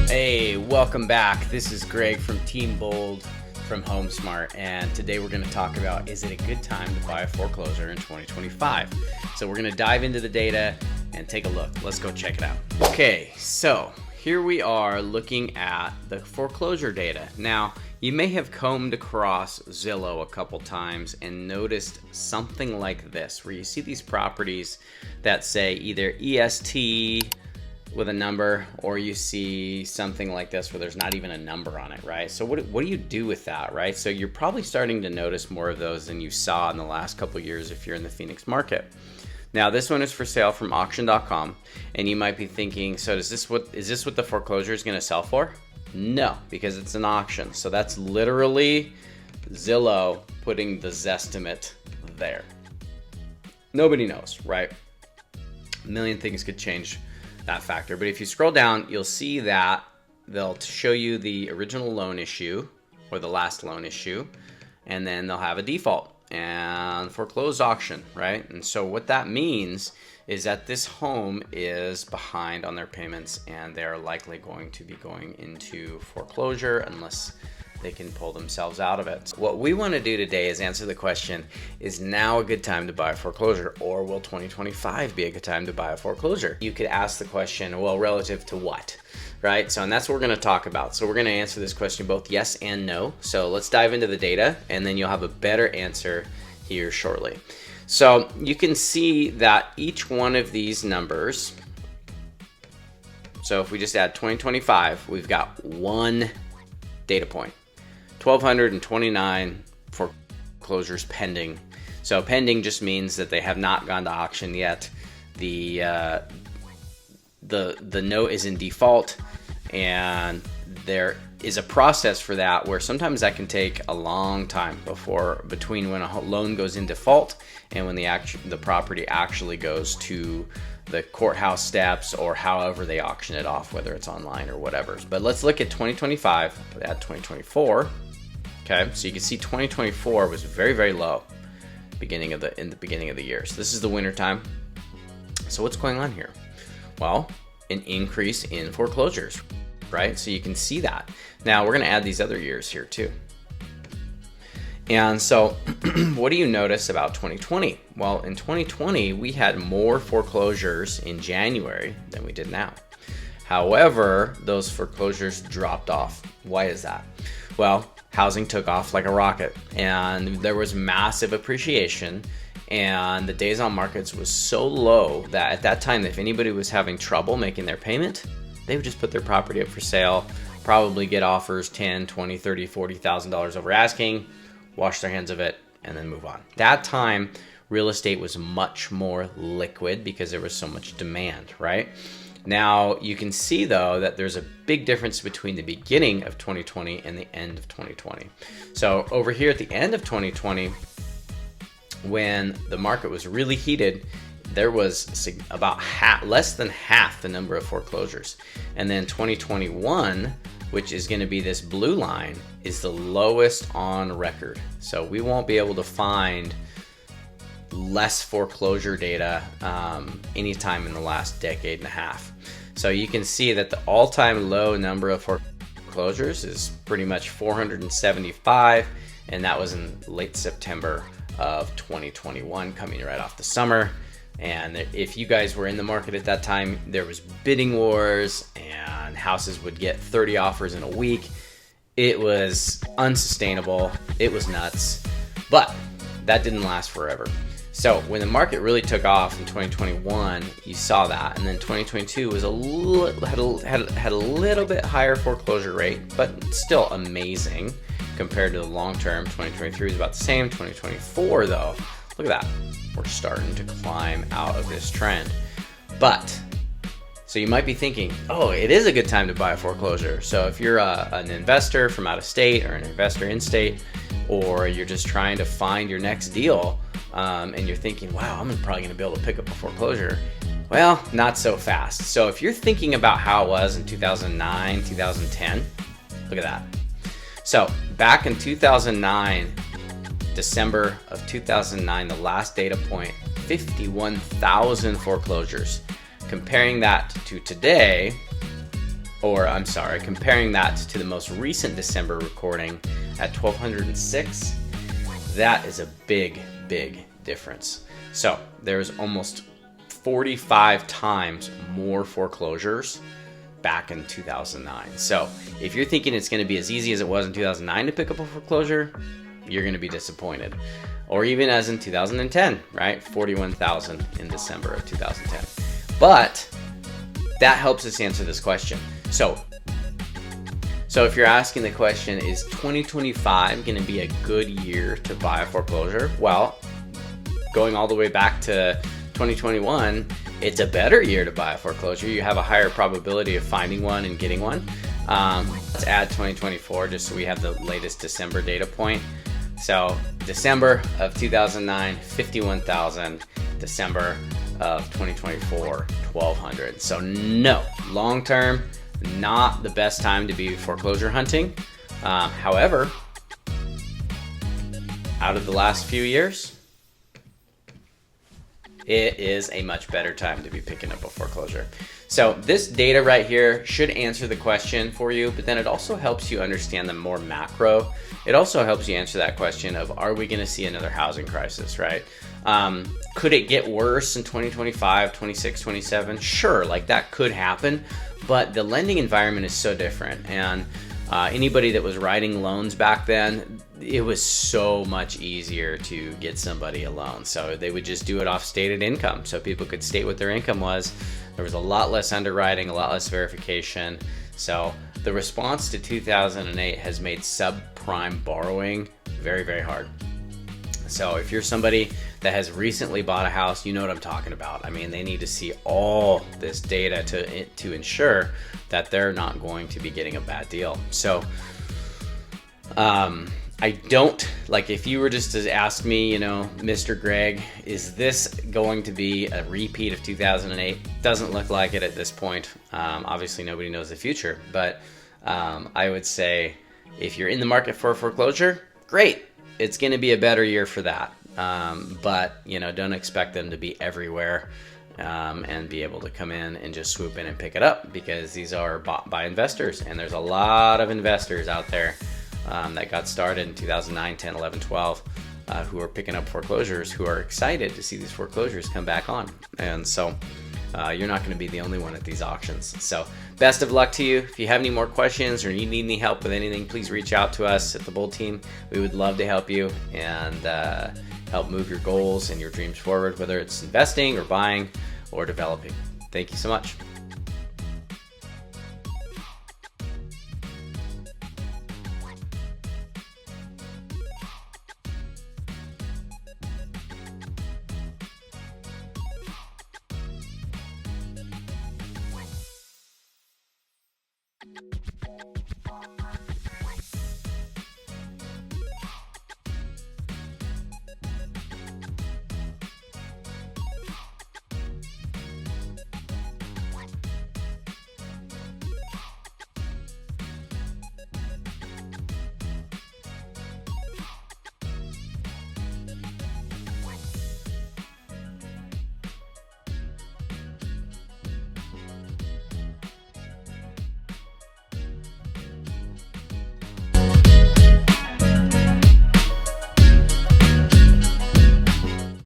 Hey, welcome back. This is Greg from Team Bold from Homesmart, and today we're going to talk about, is it a good time to buy a foreclosure in 2025? So we're going to dive into the data and take a look. Let's go check it out. Okay, so here we are looking at the foreclosure data. Now, you may have combed across Zillow a couple times and noticed something like this, where you see these properties that say either EST with a number, or you see something like this where there's not even a number on it, right? So what do you do with that, right? So you're probably starting to notice more of those than you saw in the last couple of years if you're in the Phoenix market. Now this one is for sale from auction.com, and you might be thinking, so is this what the foreclosure is going to sell for? No, because it's an auction. So that's literally Zillow putting the Zestimate there. Nobody knows, right? A million things could change that factor, but if you scroll down, you'll see that they'll show you the original loan issue or the last loan issue, and then they'll have a default and foreclosed auction, right? And so what that means is that this home is behind on their payments, and they're likely going to be going into foreclosure unless they can pull themselves out of it. What we want to do today is answer the question, is now a good time to buy a foreclosure, or will 2025 be a good time to buy a foreclosure? You could ask the question, well, relative to what, right? So, and that's what we're going to talk about. So we're going to answer this question both yes and no. So let's dive into the data, and then you'll have a better answer here shortly. So you can see that each one of these numbers, so if we just add 2025, we've got one data point. 1,229 foreclosures pending. So pending just means that they have not gone to auction yet. The note is in default, and there is a process for that where sometimes that can take a long time between when a loan goes in default and when the property actually goes to the courthouse steps, or however they auction it off, whether it's online or whatever. But let's look at 2025, add 2024. Okay, so you can see 2024 was very, very low in the beginning of the year. So this is the winter time. So what's going on here? Well, an increase in foreclosures, right? So you can see that. Now we're going to add these other years here too. And so what do you notice about 2020? Well, in 2020, we had more foreclosures in January than we did now. However, those foreclosures dropped off. Why is that? Well, housing took off like a rocket, and there was massive appreciation, and the days on markets was so low that at that time, if anybody was having trouble making their payment, they would just put their property up for sale, probably get offers $10,000, $20,000, $30,000, $40,000 over asking, wash their hands of it, and then move on. That time, real estate was much more liquid because there was so much demand, right? Now, you can see, though, that there's a big difference between the beginning of 2020 and the end of 2020. So over here at the end of 2020, when the market was really heated, there was about less than half the number of foreclosures. And then 2021, which is going to be this blue line, is the lowest on record. So we won't be able to find less foreclosure data anytime in the last decade and a half. So you can see that the all-time low number of foreclosures is pretty much 475, and that was in late September of 2021, coming right off the summer. And if you guys were in the market at that time, there was bidding wars, and houses would get 30 offers in a week. It was unsustainable. It was nuts. But that didn't last forever. So when the market really took off in 2021, you saw that, and then 2022 was had a little bit higher foreclosure rate, but still amazing compared to the long term. 2023 was about the same. 2024, though, look at that, we're starting to climb out of this trend. But so you might be thinking, oh, it is a good time to buy a foreclosure. So if you're an investor from out of state, or an investor in state, or you're just trying to find your next deal, and you're thinking, wow, I'm probably going to be able to pick up a foreclosure. Well, not so fast. So if you're thinking about how it was in 2009, 2010, look at that. So back in 2009, December of 2009, the last data point, 51,000 foreclosures. Comparing that to today, or I'm sorry, comparing that to the most recent December recording at 1,206, that is a big, big difference. So there's almost 45 times more foreclosures back in 2009. So if you're thinking it's going to be as easy as it was in 2009 to pick up a foreclosure, you're going to be disappointed. Or even as in 2010, right? 41,000 in December of 2010. But that helps us answer this question. So if you're asking the question, is 2025 going to be a good year to buy a foreclosure? Well, going all the way back to 2021, it's a better year to buy a foreclosure. You have a higher probability of finding one and getting one. Let's add 2024 just so we have the latest December data point. So December of 2009, 51,000. December of 2024, 1,200. So no, long term, not the best time to be foreclosure hunting. However, out of the last few years, it is a much better time to be picking up a foreclosure. So this data right here should answer the question for you, but then it also helps you understand the more macro. It also helps you answer that question of, are we going to see another housing crisis, right? Could it get worse in 2025, 26, 27? Sure, like that could happen, but the lending environment is so different. And anybody that was writing loans back then, it was so much easier to get somebody a loan. So they would just do it off stated income. So people could state what their income was. There was a lot less underwriting, a lot less verification. So the response to 2008 has made subprime borrowing very, very hard. So if you're somebody that has recently bought a house, you know what I'm talking about. I mean, they need to see all this data to ensure that they're not going to be getting a bad deal. So I don't, like, if you were just to ask me, Mr. Greg, is this going to be a repeat of 2008? Doesn't look like it at this point. Obviously, nobody knows the future, but I would say if you're in the market for a foreclosure, great. It's going to be a better year for that. But, don't expect them to be everywhere and be able to come in and just swoop in and pick it up, because these are bought by investors. And there's a lot of investors out there that got started in 2009, 10, 11, 12, who are picking up foreclosures, who are excited to see these foreclosures come back on. And so you're not going to be the only one at these auctions. So best of luck to you. If you have any more questions or you need any help with anything, please reach out to us at the Bull Team. We would love to help you and help move your goals and your dreams forward, whether it's investing or buying or developing. Thank you so much.